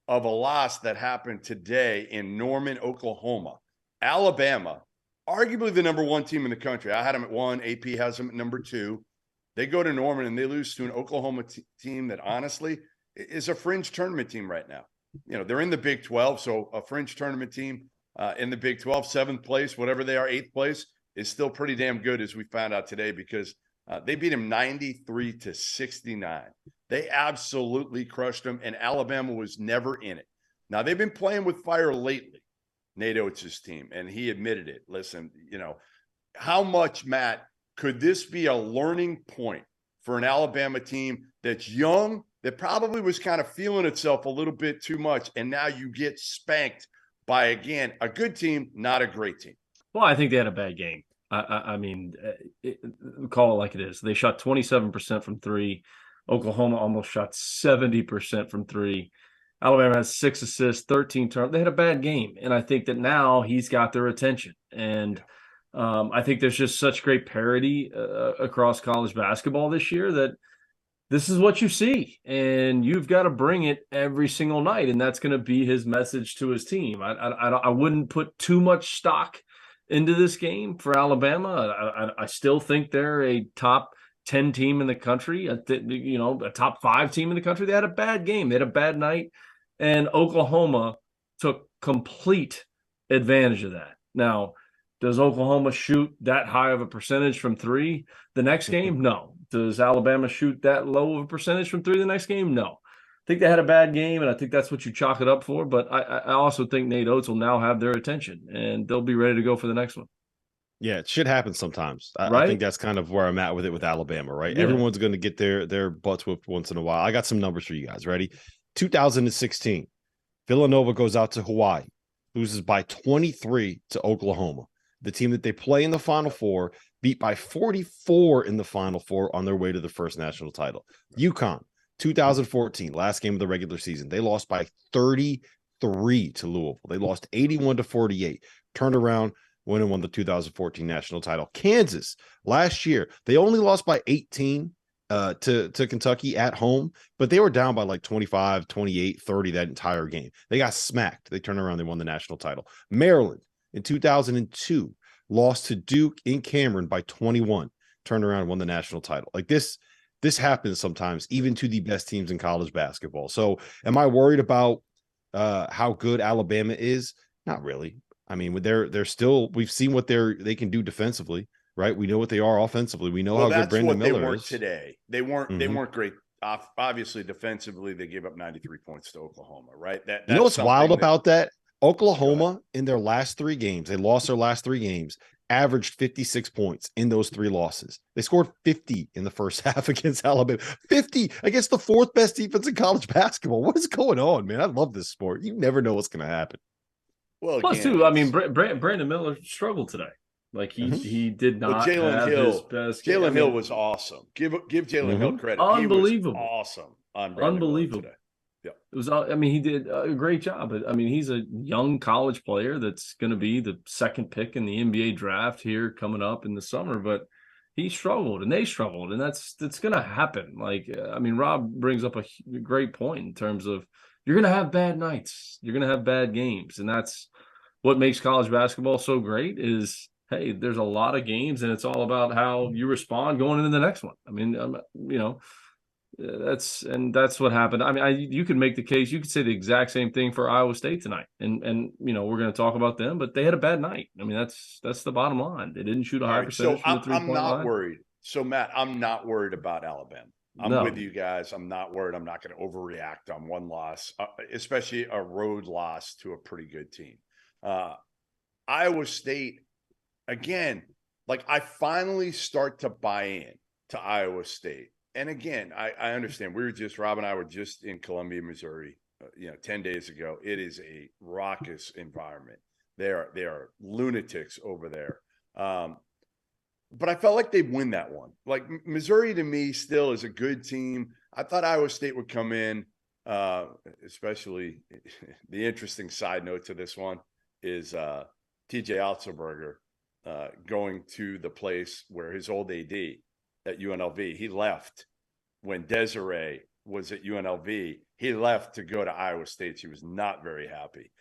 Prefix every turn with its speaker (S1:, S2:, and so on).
S1: of a loss that happened today in Norman, Oklahoma. Alabama, arguably the number one team in the country. I had them at 1. AP has them at number 2. They go to Norman and they lose to an Oklahoma team that honestly is a fringe tournament team right now. You know, they're in the Big 12, so a fringe tournament team in the Big 12, 7th place, whatever they are, 8th place, is still pretty damn good, as we found out today, because they beat them 93-69. They absolutely crushed them, and Alabama was never in it. Now, they've been playing with fire lately, Nate Oates' team, and he admitted it. Listen, you know, how much, Matt, could this be a learning point for an Alabama team that's young, that probably was kind of feeling itself a little bit too much, and now you get spanked by, again, a good team, not a great team?
S2: Well, I think they had a bad game. I mean, call it like it is. They shot 27% from 3. Oklahoma almost shot 70% from 3. Alabama has 6 assists, 13 turnovers. They had a bad game, and I think that now he's got their attention. And I think there's just such great parity across college basketball this year that this is what you see, and you've got to bring it every single night, and that's going to be his message to his team. I wouldn't put too much stock into this game for Alabama. I still think they're a top 10 team in the country, a top 5 team in the country. They had a bad game. They had a bad night, and Oklahoma took complete advantage of that. Now, does Oklahoma shoot that high of a percentage from 3 the next game? No. Does Alabama shoot that low of a percentage from 3 the next game? No. I think they had a bad game, and I think that's what you chalk it up for. But I also think Nate Oates will now have their attention, and they'll be ready to go for the next one.
S3: Yeah, it should happen sometimes.
S2: Right?
S3: I think that's kind of where I'm at with it with Alabama, right?
S2: Yeah.
S3: Everyone's going to get their butts whipped once in a while. I got some numbers for you guys. Ready? 2016, Villanova goes out to Hawaii, loses by 23 to Oklahoma. The team that they play in the Final Four beat by 44 in the Final Four on their way to the first national title. UConn, 2014, last game of the regular season. They lost by 33 to Louisville. They lost 81-48. Turned around, went and won the 2014 national title. Kansas, last year, they only lost by 18 to Kentucky at home, but they were down by like 25, 28, 30 that entire game. They got smacked. They turned around, they won the national title. Maryland, in 2002, lost to Duke in Cameron by 21, turned around and won the national title. Like this happens sometimes, even to the best teams in college basketball. So am I worried about how good Alabama is? Not really. I mean, they're still, we've seen what they can do defensively, right? We know what they are offensively. We know how good Brandon Miller is.
S1: They weren't today. They weren't great. Obviously, defensively, they gave up 93 points to Oklahoma, right?
S3: You know what's wild about that? Oklahoma, in their last 3 games, they lost their last 3 games, averaged 56 points in those 3 losses. They scored 50 in the first half against Alabama. 50 against the 4th best defense in college basketball. What is going on, man? I love this sport. You never know what's going to happen.
S2: Well, plus, too, I mean, Brandon Miller struggled today. Like he did not have his best game.
S1: Jalen Hill was awesome. Give Jalen Hill credit.
S2: Unbelievable.
S1: He was awesome on
S2: Unbelievable.
S1: today. Yeah.
S2: It was. I mean, he did a great job. I mean, he's a young college player that's going to be the 2nd pick in the NBA draft here coming up in the summer. But he struggled, and they struggled, and that's going to happen. Like, I mean, Rob brings up a great point in terms of you're going to have bad nights, you're going to have bad games, and that's what makes college basketball so great. Is hey, there's a lot of games, and it's all about how you respond going into the next one. I mean, you know. That's what happened. I mean, you could make the case. You could say the exact same thing for Iowa State tonight, and you know we're going to talk about them, but they had a bad night. I mean, that's the bottom line. They didn't shoot a high percentage from the 3-point line.
S1: I'm not worried. So Matt, I'm not worried about Alabama. I'm with you guys. I'm not worried. I'm not going to overreact on one loss, especially a road loss to a pretty good team. Iowa State, again, like I finally start to buy in to Iowa State. And again, I understand. Rob and I were just in Columbia, Missouri, 10 days ago. It is a raucous environment. They are lunatics over there. But I felt like they'd win that one. Like Missouri to me still is a good team. I thought Iowa State would come in, especially the interesting side note to this one is TJ Otzelberger going to the place where his old AD at UNLV. He left when Desiree was at UNLV, he left to go to Iowa State. He was not very happy.